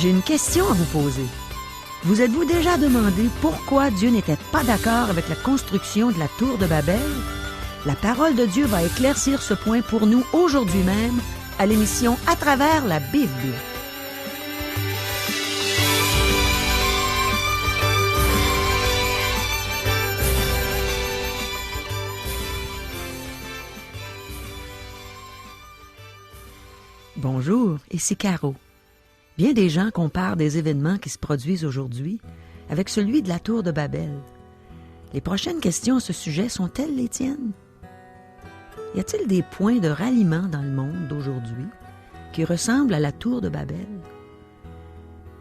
J'ai une question à vous poser. Vous êtes-vous déjà demandé pourquoi Dieu n'était pas d'accord avec la construction de la tour de Babel? La parole de Dieu va éclaircir ce point pour nous aujourd'hui même à l'émission À travers la Bible. Bonjour, ici Caro. Bien des gens comparent des événements qui se produisent aujourd'hui avec celui de la tour de Babel. Les prochaines questions à ce sujet sont-elles les tiennes? Y a-t-il des points de ralliement dans le monde d'aujourd'hui qui ressemblent à la tour de Babel?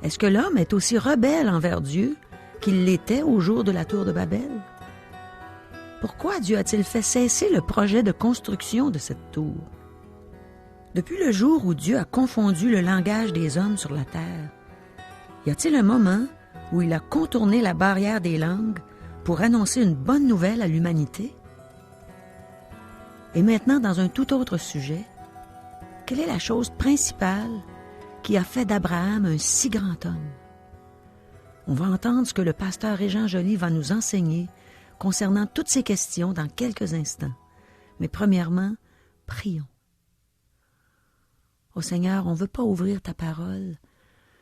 Est-ce que l'homme est aussi rebelle envers Dieu qu'il l'était au jour de la tour de Babel? Pourquoi Dieu a-t-il fait cesser le projet de construction de cette tour? Depuis le jour où Dieu a confondu le langage des hommes sur la terre, y a-t-il un moment où il a contourné la barrière des langues pour annoncer une bonne nouvelle à l'humanité? Et maintenant, dans un tout autre sujet, quelle est la chose principale qui a fait d'Abraham un si grand homme? On va entendre ce que le pasteur Régent Joly va nous enseigner concernant toutes ces questions dans quelques instants. Mais premièrement, prions. Ô Seigneur, on ne veut pas ouvrir ta parole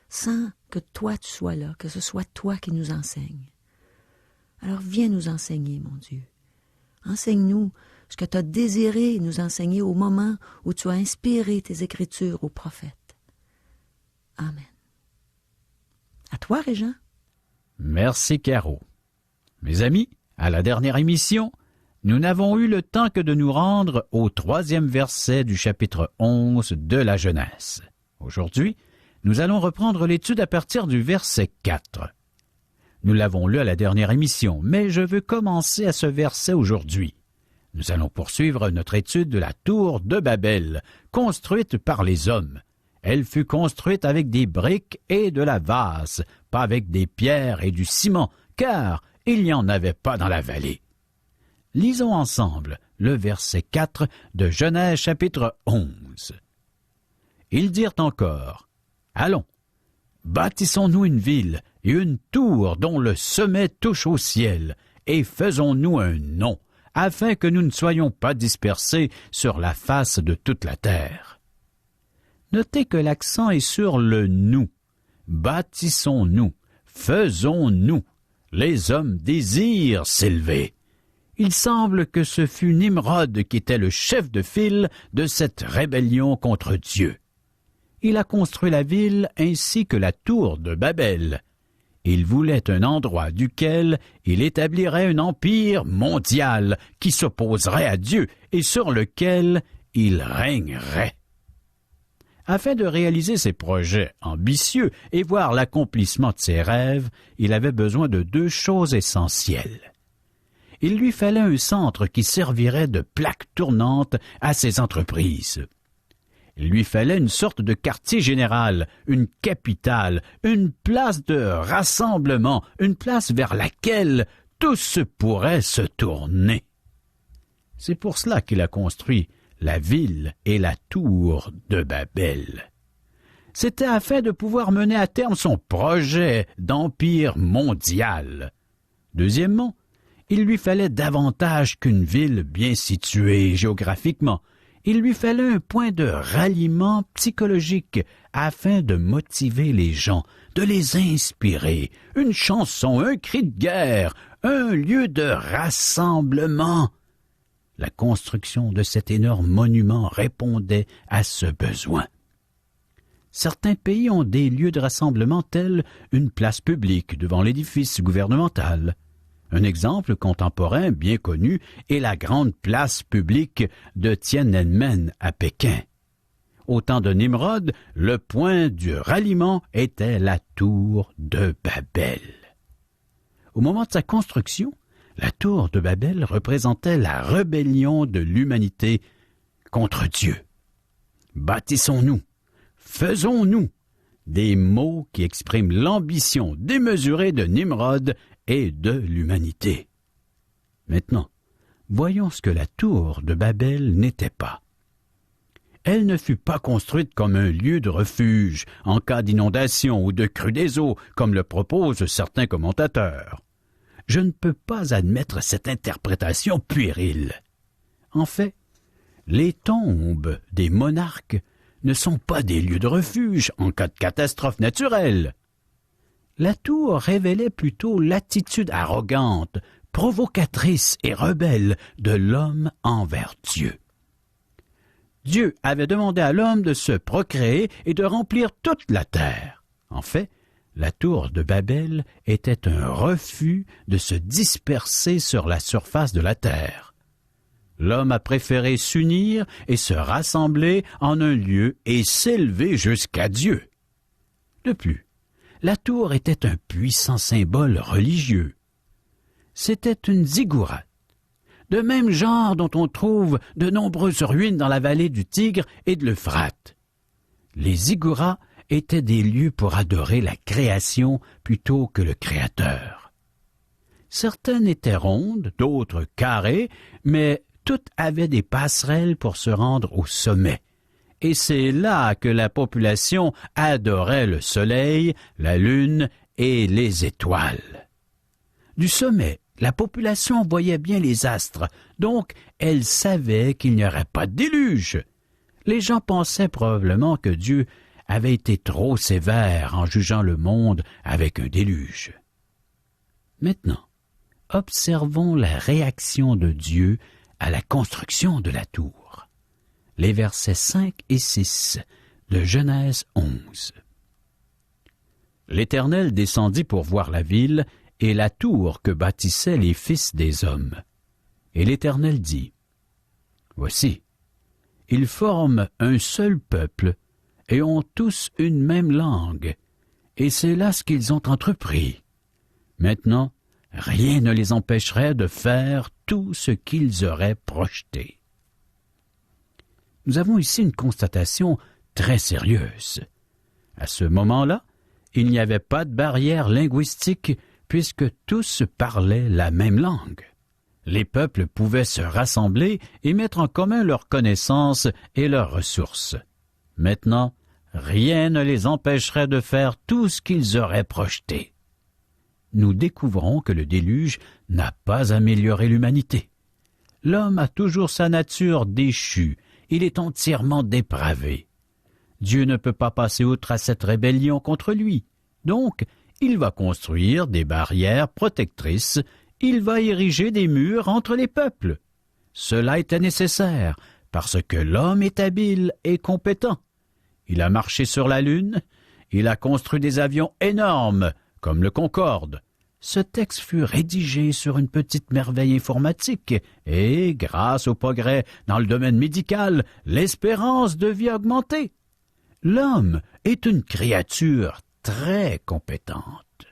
sans que toi tu sois là, que ce soit toi qui nous enseignes. Alors viens nous enseigner, mon Dieu. Enseigne-nous ce que tu as désiré nous enseigner au moment où tu as inspiré tes Écritures aux prophètes. Amen. À toi, Régent. Merci, Caro. Mes amis, à la dernière émission, nous n'avons eu le temps que de nous rendre au 3e verset du chapitre 11 de la Genèse. Aujourd'hui, nous allons reprendre l'étude à partir du verset 4. Nous l'avons lu à la dernière émission, mais je veux commencer à ce verset aujourd'hui. Nous allons poursuivre notre étude de la tour de Babel, construite par les hommes. Elle fut construite avec des briques et de la vase, pas avec des pierres et du ciment, car il n'y en avait pas dans la vallée. Lisons ensemble le verset 4 de Genèse chapitre 11. Ils dirent encore, « Allons, bâtissons-nous une ville et une tour dont le sommet touche au ciel, et faisons-nous un nom, afin que nous ne soyons pas dispersés sur la face de toute la terre. » Notez que l'accent est sur le « nous ». Bâtissons-nous, faisons-nous. Les hommes désirent s'élever. Il semble que ce fut Nimrod qui était le chef de file de cette rébellion contre Dieu. Il a construit la ville ainsi que la tour de Babel. Il voulait un endroit duquel il établirait un empire mondial qui s'opposerait à Dieu et sur lequel il régnerait. Afin de réaliser ses projets ambitieux et voir l'accomplissement de ses rêves, il avait besoin de 2 choses essentielles. Il lui fallait un centre qui servirait de plaque tournante à ses entreprises. Il lui fallait une sorte de quartier général, une capitale, une place de rassemblement, une place vers laquelle tous pourraient se tourner. C'est pour cela qu'il a construit la ville et la tour de Babel. C'était afin de pouvoir mener à terme son projet d'empire mondial. Deuxièmement, il lui fallait davantage qu'une ville bien située géographiquement. Il lui fallait un point de ralliement psychologique afin de motiver les gens, de les inspirer, une chanson, un cri de guerre, un lieu de rassemblement. La construction de cet énorme monument répondait à ce besoin. Certains pays ont des lieux de rassemblement tels une place publique devant l'édifice gouvernemental. Un exemple contemporain bien connu est la grande place publique de Tiananmen à Pékin. Au temps de Nimrod, le point du ralliement était la tour de Babel. Au moment de sa construction, la tour de Babel représentait la rébellion de l'humanité contre Dieu. Bâtissons-nous, faisons-nous, des mots qui expriment l'ambition démesurée de Nimrod et de l'humanité. Maintenant, voyons ce que la tour de Babel n'était pas. Elle ne fut pas construite comme un lieu de refuge en cas d'inondation ou de crue des eaux, comme le proposent certains commentateurs. Je ne peux pas admettre cette interprétation puérile. En fait, les tombes des monarques ne sont pas des lieux de refuge en cas de catastrophe naturelle. La tour révélait plutôt l'attitude arrogante, provocatrice et rebelle de l'homme envers Dieu. Dieu avait demandé à l'homme de se procréer et de remplir toute la terre. En fait, la tour de Babel était un refus de se disperser sur la surface de la terre. L'homme a préféré s'unir et se rassembler en un lieu et s'élever jusqu'à Dieu. De plus, la tour était un puissant symbole religieux. C'était une ziggourate, de même genre dont on trouve de nombreuses ruines dans la vallée du Tigre et de l'Euphrate. Les ziggourats étaient des lieux pour adorer la création plutôt que le Créateur. Certaines étaient rondes, d'autres carrées, mais toutes avaient des passerelles pour se rendre au sommet. Et c'est là que la population adorait le soleil, la lune et les étoiles. Du sommet, la population voyait bien les astres, donc elle savait qu'il n'y aurait pas de déluge. Les gens pensaient probablement que Dieu avait été trop sévère en jugeant le monde avec un déluge. Maintenant, observons la réaction de Dieu à la construction de la tour. Les versets 5 et 6 de Genèse 11. L'Éternel descendit pour voir la ville et la tour que bâtissaient les fils des hommes. Et l'Éternel dit, « Voici, ils forment un seul peuple et ont tous une même langue, et c'est là ce qu'ils ont entrepris. Maintenant, rien ne les empêcherait de faire tout ce qu'ils auraient projeté. » Nous avons ici une constatation très sérieuse. À ce moment-là, il n'y avait pas de barrière linguistique puisque tous parlaient la même langue. Les peuples pouvaient se rassembler et mettre en commun leurs connaissances et leurs ressources. Maintenant, rien ne les empêcherait de faire tout ce qu'ils auraient projeté. Nous découvrons que le déluge n'a pas amélioré l'humanité. L'homme a toujours sa nature déchue, il est entièrement dépravé. Dieu ne peut pas passer outre à cette rébellion contre lui. Donc, il va construire des barrières protectrices, il va ériger des murs entre les peuples. Cela était nécessaire, parce que l'homme est habile et compétent. Il a marché sur la Lune, il a construit des avions énormes, comme le Concorde. Ce texte fut rédigé sur une petite merveille informatique et, grâce au progrès dans le domaine médical, l'espérance de vie a augmenté. L'homme est une créature très compétente.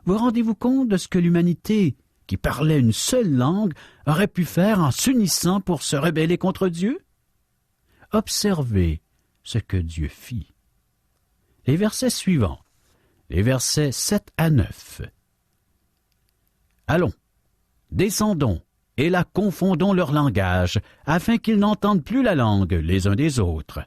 Vous rendez-vous compte de ce que l'humanité, qui parlait une seule langue, aurait pu faire en s'unissant pour se rebeller contre Dieu? Observez ce que Dieu fit. Les versets suivants, les versets 7 à 9. Allons, descendons, et là confondons leur langage, afin qu'ils n'entendent plus la langue les uns des autres.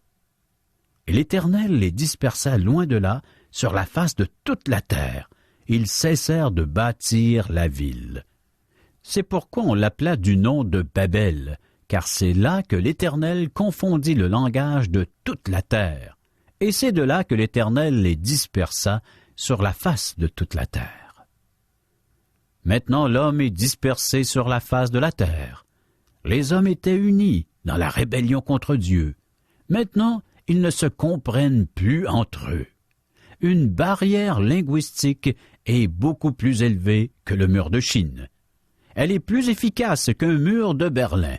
Et l'Éternel les dispersa loin de là, sur la face de toute la terre. Ils cessèrent de bâtir la ville. C'est pourquoi on l'appela du nom de Babel, car c'est là que l'Éternel confondit le langage de toute la terre. Et c'est de là que l'Éternel les dispersa sur la face de toute la terre. Maintenant l'homme est dispersé sur la face de la terre. Les hommes étaient unis dans la rébellion contre Dieu. Maintenant, ils ne se comprennent plus entre eux. Une barrière linguistique est beaucoup plus élevée que le mur de Chine. Elle est plus efficace qu'un mur de Berlin.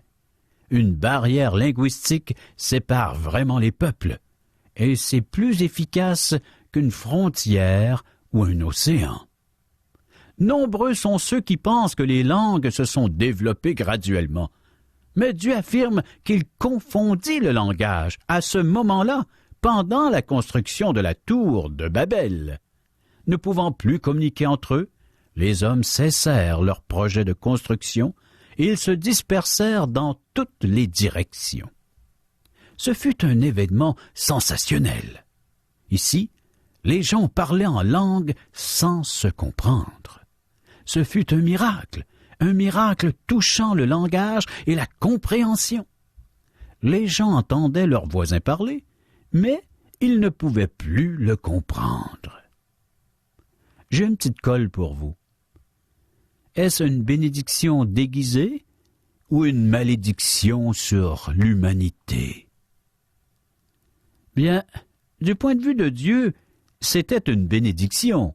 Une barrière linguistique sépare vraiment les peuples, et c'est plus efficace qu'une frontière ou un océan. Nombreux sont ceux qui pensent que les langues se sont développées graduellement. Mais Dieu affirme qu'il confondit le langage à ce moment-là, pendant la construction de la tour de Babel. Ne pouvant plus communiquer entre eux, les hommes cessèrent leur projet de construction et ils se dispersèrent dans toutes les directions. Ce fut un événement sensationnel. Ici, les gens parlaient en langue sans se comprendre. Ce fut un miracle touchant le langage et la compréhension. Les gens entendaient leurs voisins parler, mais ils ne pouvaient plus le comprendre. J'ai une petite colle pour vous. Est-ce une bénédiction déguisée ou une malédiction sur l'humanité? Bien, du point de vue de Dieu, c'était une bénédiction.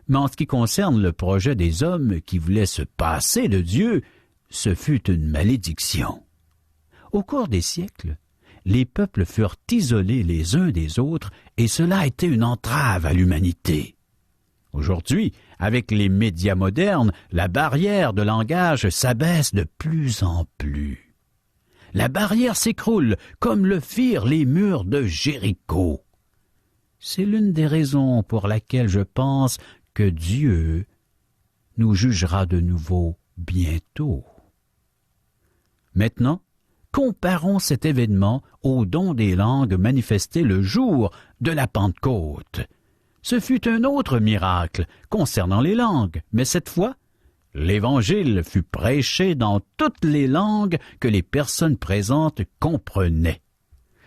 Mais en ce qui concerne le projet des hommes qui voulaient se passer de Dieu, ce fut une malédiction. Au cours des siècles, les peuples furent isolés les uns des autres et cela a été une entrave à l'humanité. Aujourd'hui, avec les médias modernes, la barrière de langage s'abaisse de plus en plus. La barrière s'écroule comme le firent les murs de Jéricho. C'est l'une des raisons pour laquelle je pense que Dieu nous jugera de nouveau bientôt. Maintenant, comparons cet événement au don des langues manifesté le jour de la Pentecôte. Ce fut un autre miracle concernant les langues, mais cette fois, l'Évangile fut prêché dans toutes les langues que les personnes présentes comprenaient.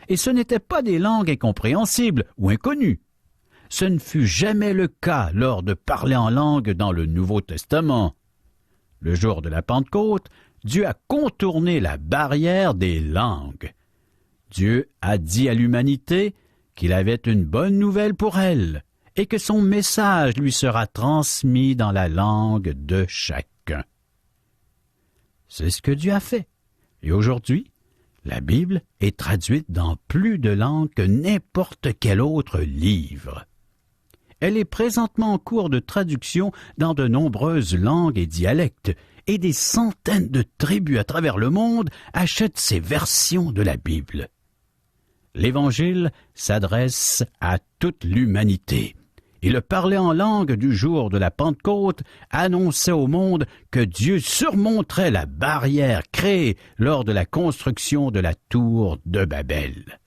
Et ce n'étaient pas des langues incompréhensibles ou inconnues. Ce ne fut jamais le cas lors de parler en langue dans le Nouveau Testament. Le jour de la Pentecôte, Dieu a contourné la barrière des langues. Dieu a dit à l'humanité qu'il avait une bonne nouvelle pour elle et que son message lui sera transmis dans la langue de chacun. C'est ce que Dieu a fait. Et aujourd'hui, la Bible est traduite dans plus de langues que n'importe quel autre livre. Elle est présentement en cours de traduction dans de nombreuses langues et dialectes, et des centaines de tribus à travers le monde achètent ces versions de la Bible. L'Évangile s'adresse à toute l'humanité. Et le parler en langue du jour de la Pentecôte annonçait au monde que Dieu surmonterait la barrière créée lors de la construction de la tour de Babel.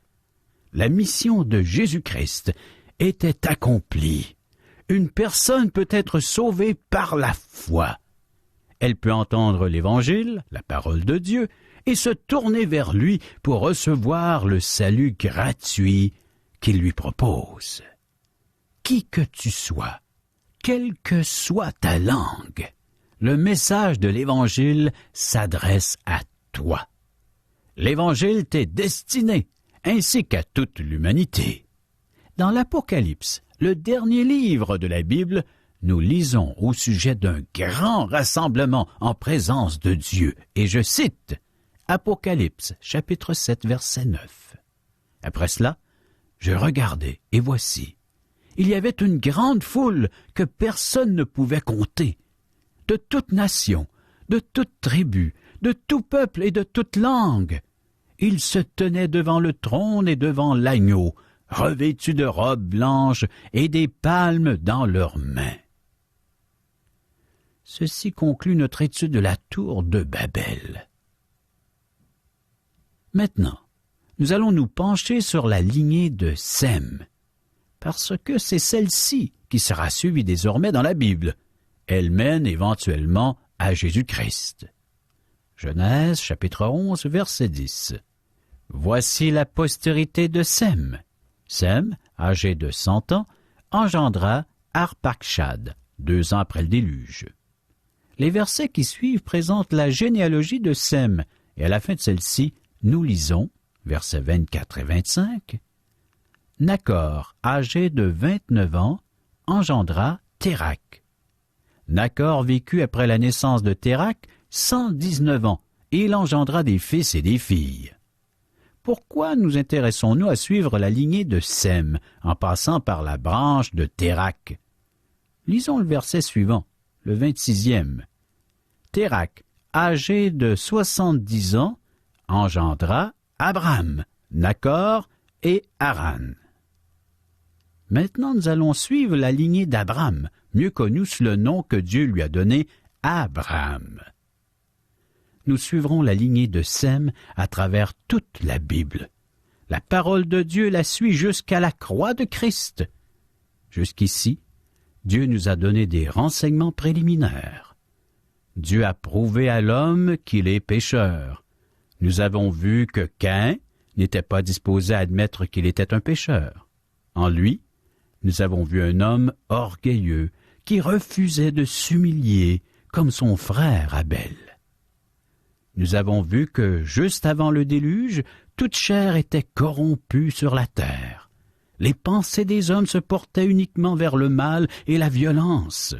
La mission de Jésus-Christ était accomplie. Une personne peut être sauvée par la foi. Elle peut entendre l'Évangile, la parole de Dieu, et se tourner vers lui pour recevoir le salut gratuit qu'il lui propose. Qui que tu sois, quelle que soit ta langue, le message de l'Évangile s'adresse à toi. L'Évangile t'est destiné, ainsi qu'à toute l'humanité. Dans l'Apocalypse, le dernier livre de la Bible, nous lisons au sujet d'un grand rassemblement en présence de Dieu, et je cite Apocalypse, chapitre 7, verset 9. Après cela, je regardai, et voici, il y avait une grande foule que personne ne pouvait compter, de toute nation, de toute tribu, de tout peuple et de toute langue. Ils se tenaient devant le trône et devant l'agneau, revêtus de robes blanches et des palmes dans leurs mains. Ceci conclut notre étude de la tour de Babel. Maintenant, nous allons nous pencher sur la lignée de Sem, parce que c'est celle-ci qui sera suivie désormais dans la Bible. Elle mène éventuellement à Jésus-Christ. Genèse, chapitre 11, verset 10. Voici la postérité de Sem. Sem, âgé de 100 ans, engendra Arpachshad, 2 ans après le déluge. Les versets qui suivent présentent la généalogie de Sem, et à la fin de celle-ci, nous lisons, versets 24 et 25, Nachor, âgé de 29 ans, engendra Térak. Nachor vécut après la naissance de Térak 119 ans, et il engendra des fils et des filles. Pourquoi nous intéressons-nous à suivre la lignée de Sem, en passant par la branche de Térak? Lisons le verset suivant, le 26e. Térak, âgé de 70 ans, engendra Abram, Nachor et Haran. Maintenant, nous allons suivre la lignée d'Abram, mieux connu sous le nom que Dieu lui a donné, Abraham. Nous suivrons la lignée de Sem à travers toute la Bible. La parole de Dieu la suit jusqu'à la croix de Christ. Jusqu'ici, Dieu nous a donné des renseignements préliminaires. Dieu a prouvé à l'homme qu'il est pécheur. Nous avons vu que Caïn n'était pas disposé à admettre qu'il était un pécheur. En lui, nous avons vu un homme orgueilleux qui refusait de s'humilier comme son frère Abel. Nous avons vu que, juste avant le déluge, toute chair était corrompue sur la terre. Les pensées des hommes se portaient uniquement vers le mal et la violence.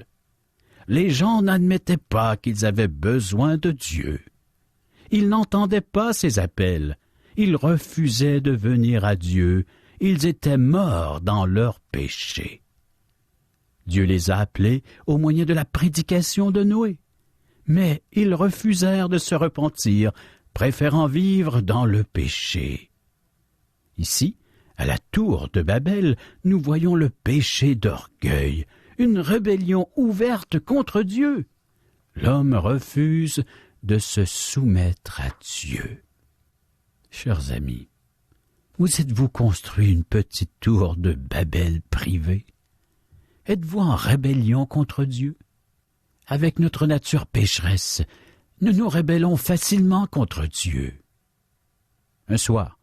Les gens n'admettaient pas qu'ils avaient besoin de Dieu. Ils n'entendaient pas ses appels. Ils refusaient de venir à Dieu. Ils étaient morts dans leurs péchés. Dieu les a appelés au moyen de la prédication de Noé. Mais ils refusèrent de se repentir, préférant vivre dans le péché. Ici, à la tour de Babel, nous voyons le péché d'orgueil, une rébellion ouverte contre Dieu. L'homme refuse de se soumettre à Dieu. Chers amis, vous êtes-vous construit une petite tour de Babel privée? Êtes-vous en rébellion contre Dieu? Avec notre nature pécheresse, nous nous rébellons facilement contre Dieu. Un soir,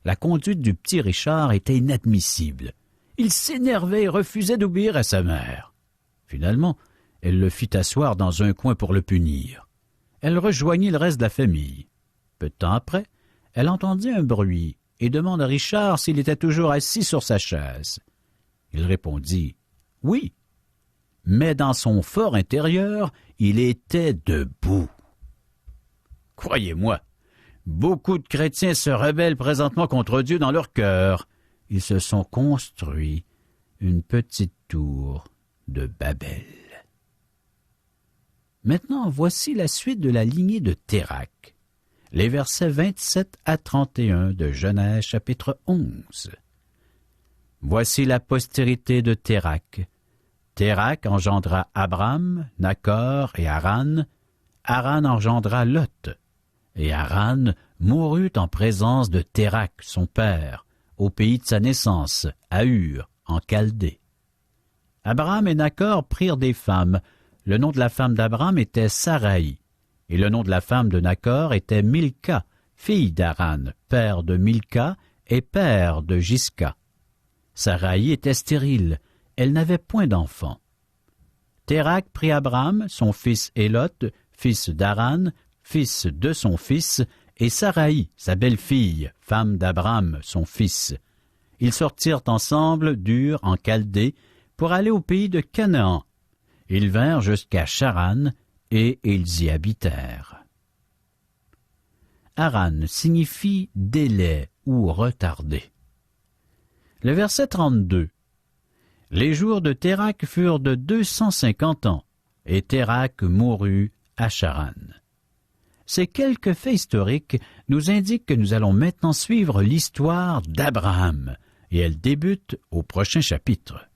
la conduite du petit Richard était inadmissible. Il s'énervait et refusait d'obéir à sa mère. Finalement, elle le fit asseoir dans un coin pour le punir. Elle rejoignit le reste de la famille. Peu de temps après, elle entendit un bruit et demanda à Richard s'il était toujours assis sur sa chaise. Il répondit « Oui ». Mais dans son fort intérieur, il était debout. Croyez-moi, beaucoup de chrétiens se rebellent présentement contre Dieu dans leur cœur. Ils se sont construits une petite tour de Babel. Maintenant, voici la suite de la lignée de Térakh, les versets 27 à 31 de Genèse chapitre 11. Voici la postérité de Térakh. Térakh engendra Abram, Nachor et Haran. Haran engendra Lot. Et Haran mourut en présence de Térakh, son père, au pays de sa naissance, à Ur, en Chaldée. Abram et Nachor prirent des femmes. Le nom de la femme d'Abram était Saraï, et le nom de la femme de Nachor était Milka, fille d'Haran, père de Milka et père de Jisca. Saraï était stérile. Elle n'avait point d'enfant. Térakh prit Abram, son fils et Lot, fils d'Haran, fils de son fils, et Saraï, sa belle-fille, femme d'Abram, son fils. Ils sortirent ensemble d'Ur en Chaldée pour aller au pays de Canaan. Ils vinrent jusqu'à Charan et ils y habitèrent. Haran signifie délai ou retardé. Le verset 32. Les jours de Térakh furent de 250 ans, et Térakh mourut à Charan. Ces quelques faits historiques nous indiquent que nous allons maintenant suivre l'histoire d'Abraham, et elle débute au prochain chapitre.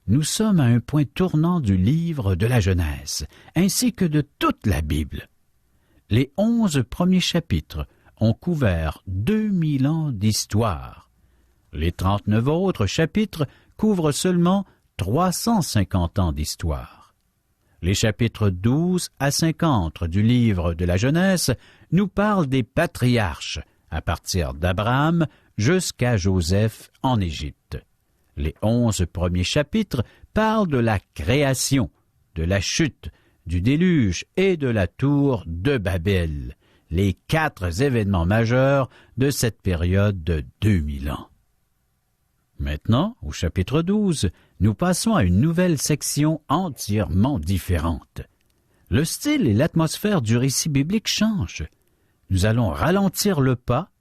Nous sommes à un point tournant du livre de la Genèse, ainsi que de toute la Bible. Les 11 premiers chapitres ont couvert 2000 ans d'histoire. Les 39 autres chapitres couvrent seulement 350 ans d'histoire. Les chapitres 12 à 50 du livre de la Genèse nous parlent des patriarches, à partir d'Abraham jusqu'à Joseph en Égypte. Les 11 premiers chapitres parlent de la création, de la chute, du déluge et de la tour de Babel, les 4 événements majeurs de cette période de 2000 ans. Maintenant, au chapitre 12, nous passons à une nouvelle section entièrement différente. Le style et l'atmosphère du récit biblique changent. Nous allons ralentir le pas.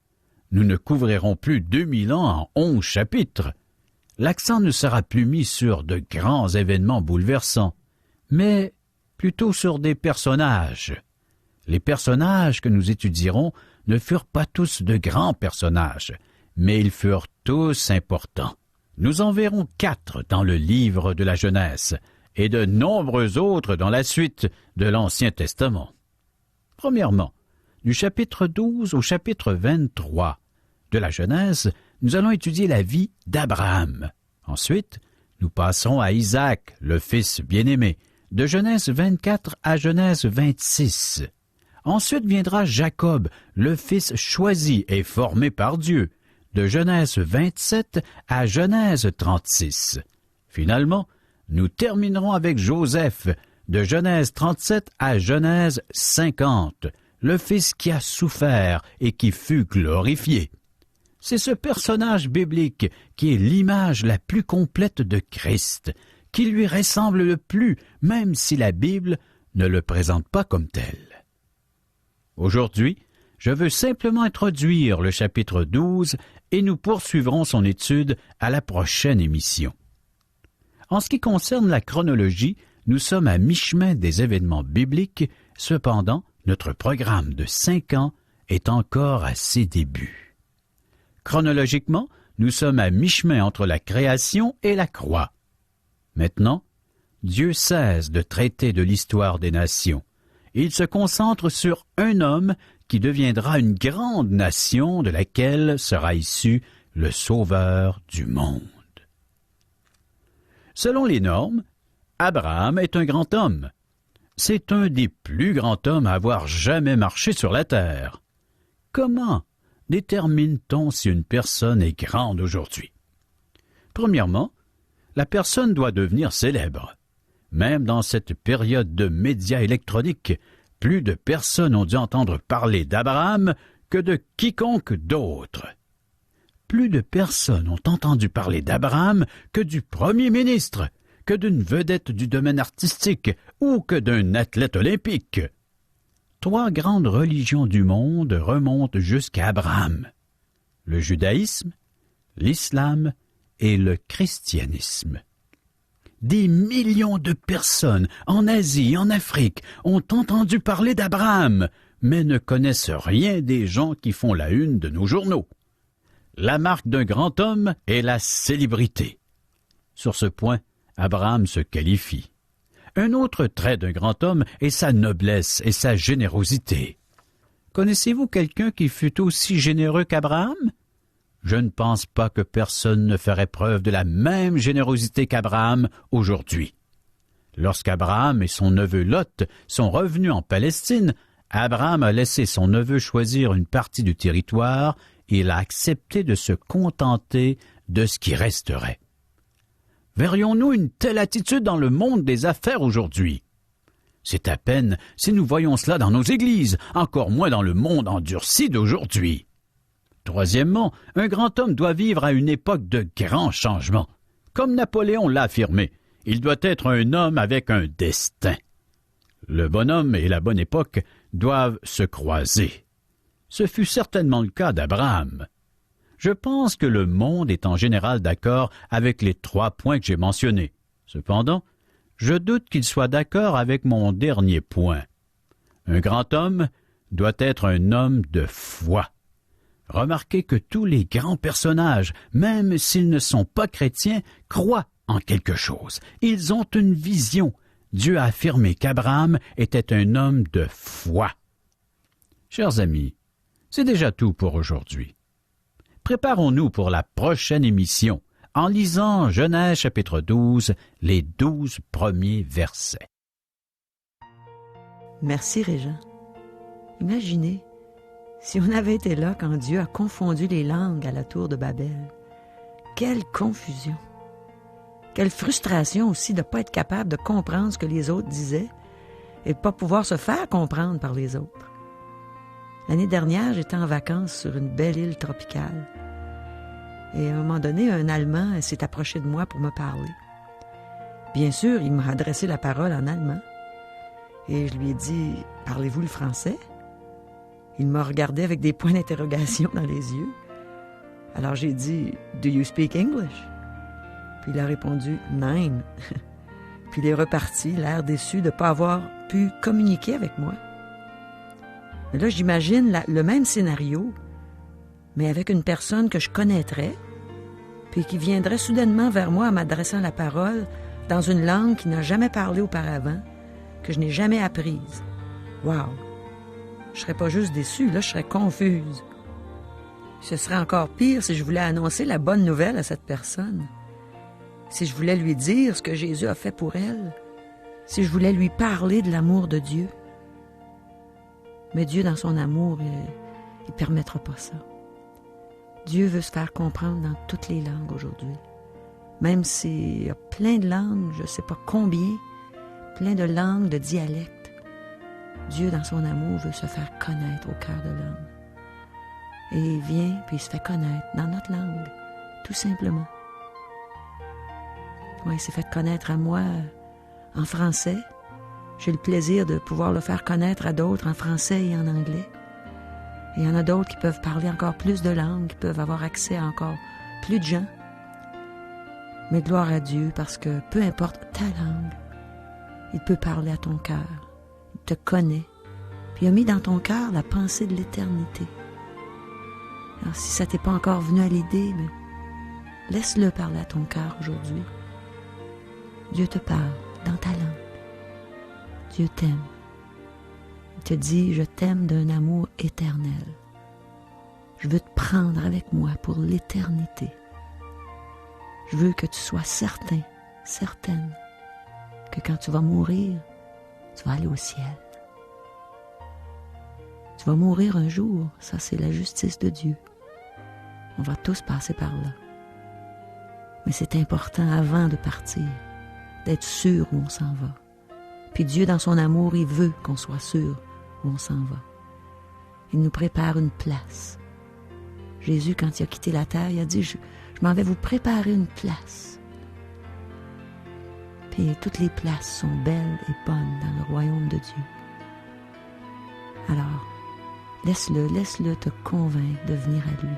Nous ne couvrirons plus 2000 ans en 11 chapitres. L'accent ne sera plus mis sur de grands événements bouleversants, mais plutôt sur des personnages. Les personnages que nous étudierons ne furent pas tous de grands personnages, mais ils furent tous importants. Nous en verrons 4 dans le livre de la Genèse et de nombreux autres dans la suite de l'Ancien Testament. Premièrement, du chapitre 12 au chapitre 23, de la Genèse, nous allons étudier la vie d'Abraham. Ensuite, nous passerons à Isaac, le fils bien-aimé, de Genèse 24 à Genèse 26. Ensuite viendra Jacob, le fils choisi et formé par Dieu, de Genèse 27 à Genèse 36. Finalement, nous terminerons avec Joseph, de Genèse 37 à Genèse 50, le fils qui a souffert et qui fut glorifié. C'est ce personnage biblique qui est l'image la plus complète de Christ, qui lui ressemble le plus, même si la Bible ne le présente pas comme tel. Aujourd'hui, je veux simplement introduire le chapitre 12 et nous poursuivrons son étude à la prochaine émission. En ce qui concerne la chronologie, nous sommes à mi-chemin des événements bibliques, cependant, notre programme de 5 ans est encore à ses débuts. Chronologiquement, nous sommes à mi-chemin entre la création et la croix. Maintenant, Dieu cesse de traiter de l'histoire des nations. Il se concentre sur un homme qui deviendra une grande nation de laquelle sera issu le Sauveur du monde. Selon les normes, Abraham est un grand homme. C'est un des plus grands hommes à avoir jamais marché sur la terre. Comment détermine-t-on si une personne est grande aujourd'hui? Premièrement, la personne doit devenir célèbre. Même dans cette période de médias électroniques, plus de personnes ont dû entendre parler d'Abraham que de quiconque d'autre. Plus de personnes ont entendu parler d'Abraham que du premier ministre, que d'une vedette du domaine artistique ou que d'un athlète olympique. 3 grandes religions du monde remontent jusqu'à Abraham: le judaïsme, l'islam et le christianisme. Des millions de personnes en Asie et en Afrique ont entendu parler d'Abraham, mais ne connaissent rien des gens qui font la une de nos journaux. La marque d'un grand homme est la célébrité. Sur ce point, Abraham se qualifie. Un autre trait d'un grand homme est sa noblesse et sa générosité. Connaissez-vous quelqu'un qui fut aussi généreux qu'Abraham? Je ne pense pas que personne ne ferait preuve de la même générosité qu'Abraham aujourd'hui. Lorsqu'Abraham et son neveu Lot sont revenus en Palestine, Abraham a laissé son neveu choisir une partie du territoire et il a accepté de se contenter de ce qui resterait. Verrions-nous une telle attitude dans le monde des affaires aujourd'hui? C'est à peine si nous voyons cela dans nos églises, encore moins dans le monde endurci d'aujourd'hui. Troisièmement, un grand homme doit vivre à une époque de grands changements. Comme Napoléon l'a affirmé, il doit être un homme avec un destin. Le bonhomme et la bonne époque doivent se croiser. Ce fut certainement le cas d'Abraham. Je pense que le monde est en général d'accord avec les 3 points que j'ai mentionnés. Cependant, je doute qu'il soit d'accord avec mon dernier point. Un grand homme doit être un homme de foi. Remarquez que tous les grands personnages, même s'ils ne sont pas chrétiens, croient en quelque chose. Ils ont une vision. Dieu a affirmé qu'Abraham était un homme de foi. Chers amis, c'est déjà tout pour aujourd'hui. Préparons-nous pour la prochaine émission en lisant Genèse chapitre 12, les 12 premiers versets. Merci, Régent. Imaginez si on avait été là quand Dieu a confondu les langues à la tour de Babel. Quelle confusion! Quelle frustration aussi de ne pas être capable de comprendre ce que les autres disaient et de ne pas pouvoir se faire comprendre par les autres. L'année dernière, j'étais en vacances sur une belle île tropicale. Et à un moment donné, un Allemand s'est approché de moi pour me parler. Bien sûr, il m'a adressé la parole en allemand. Et je lui ai dit « Parlez-vous le français ?» Il m'a regardé avec des points d'interrogation dans les yeux. Alors j'ai dit « Do you speak English ?» Puis il a répondu « Nein ». Puis il est reparti, l'air déçu de ne pas avoir pu communiquer avec moi. Mais là, j'imagine le même scénario, mais avec une personne que je connaîtrais, puis qui viendrait soudainement vers moi en m'adressant la parole dans une langue qu'il n'a jamais parlé auparavant, que je n'ai jamais apprise. Wow! Je serais pas juste déçue, là, je serais confuse. Ce serait encore pire si je voulais annoncer la bonne nouvelle à cette personne. Si je voulais lui dire ce que Jésus a fait pour elle. Si je voulais lui parler de l'amour de Dieu. Mais Dieu, dans son amour, il permettra pas ça. Dieu veut se faire comprendre dans toutes les langues aujourd'hui. Même s'il y a plein de langues, je ne sais pas combien, plein de langues, de dialectes, Dieu, dans son amour, veut se faire connaître au cœur de l'homme. Et il vient, puis il se fait connaître dans notre langue, tout simplement. Oui, il s'est fait connaître à moi en français. J'ai le plaisir de pouvoir le faire connaître à d'autres en français et en anglais. Et il y en a d'autres qui peuvent parler encore plus de langues, qui peuvent avoir accès à encore plus de gens. Mais gloire à Dieu, parce que peu importe ta langue, il peut parler à ton cœur. Il te connaît. Puis il a mis dans ton cœur la pensée de l'éternité. Alors si ça t'est pas encore venu à l'idée, mais laisse-le parler à ton cœur aujourd'hui. Dieu te parle dans ta langue. Dieu t'aime. Il te dit, je t'aime d'un amour éternel. Je veux te prendre avec moi pour l'éternité. Je veux que tu sois certain, certaine, que quand tu vas mourir, tu vas aller au ciel. Tu vas mourir un jour, ça c'est la justice de Dieu. On va tous passer par là. Mais c'est important avant de partir, d'être sûr où on s'en va. Puis Dieu, dans son amour, il veut qu'on soit sûr où on s'en va. Il nous prépare une place. Jésus, quand il a quitté la terre, il a dit, je m'en vais vous préparer une place. Puis toutes les places sont belles et bonnes dans le royaume de Dieu. Alors, laisse-le te convaincre de venir à lui.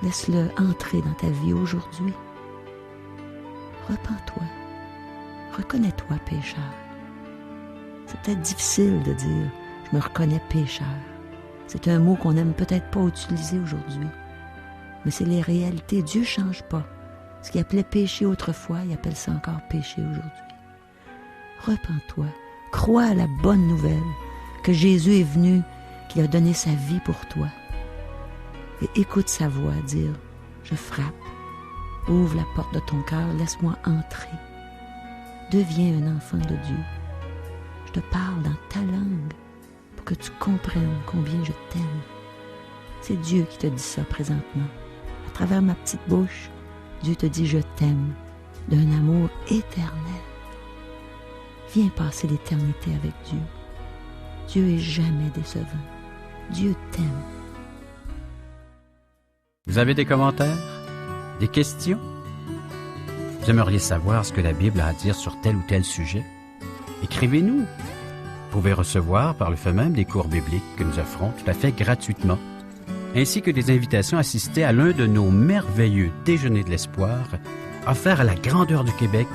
Laisse-le entrer dans ta vie aujourd'hui. Repens-toi. Reconnais-toi pécheur. C'est peut-être difficile de dire « je me reconnais pécheur ». C'est un mot qu'on n'aime peut-être pas utiliser aujourd'hui. Mais c'est les réalités. Dieu ne change pas. Ce qu'il appelait péché autrefois, il appelle ça encore péché aujourd'hui. Repens-toi. Crois à la bonne nouvelle que Jésus est venu, qu'il a donné sa vie pour toi. Et écoute sa voix dire « je frappe. Ouvre la porte de ton cœur, laisse-moi entrer. Deviens un enfant de Dieu. Je te parle dans ta langue pour que tu comprennes combien je t'aime. » C'est Dieu qui te dit ça présentement. À travers ma petite bouche, Dieu te dit « je t'aime » d'un amour éternel. Viens passer l'éternité avec Dieu. Dieu est jamais décevant. Dieu t'aime. Vous avez des commentaires? Des questions? Vous aimeriez savoir ce que la Bible a à dire sur tel ou tel sujet? Écrivez-nous. Vous pouvez recevoir par le fait même des cours bibliques que nous offrons tout à fait gratuitement, ainsi que des invitations à assister à l'un de nos merveilleux déjeuners de l'espoir, offerts à la grandeur du Québec,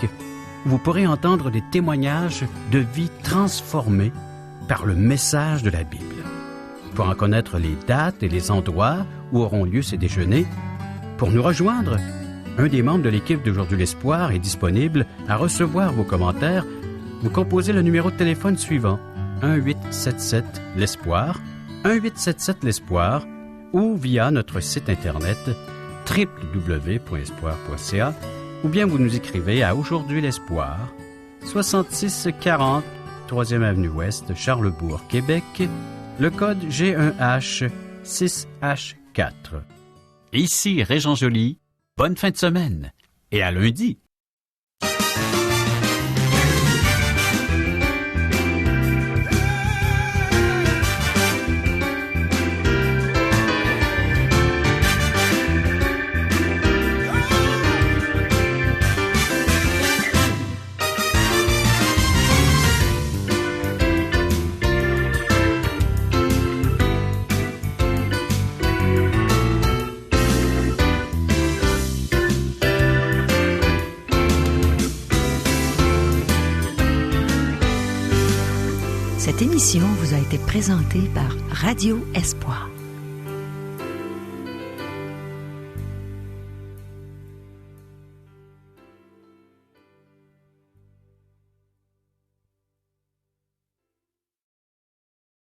où vous pourrez entendre des témoignages de vie transformées par le message de la Bible. Pour en connaître les dates et les endroits où auront lieu ces déjeuners, pour nous rejoindre, un des membres de l'équipe d'Aujourd'hui l'Espoir est disponible à recevoir vos commentaires. Vous composez le numéro de téléphone suivant, 1-877-l'Espoir, 1-877-l'Espoir, ou via notre site internet www.espoir.ca, ou bien vous nous écrivez à Aujourd'hui l'Espoir, 6640 3e Avenue Ouest, Charlebourg, Québec, le code G1H 6H4. Ici Régent Joly, bonne fin de semaine et à lundi. Cette émission vous a été présentée par Radio Espoir.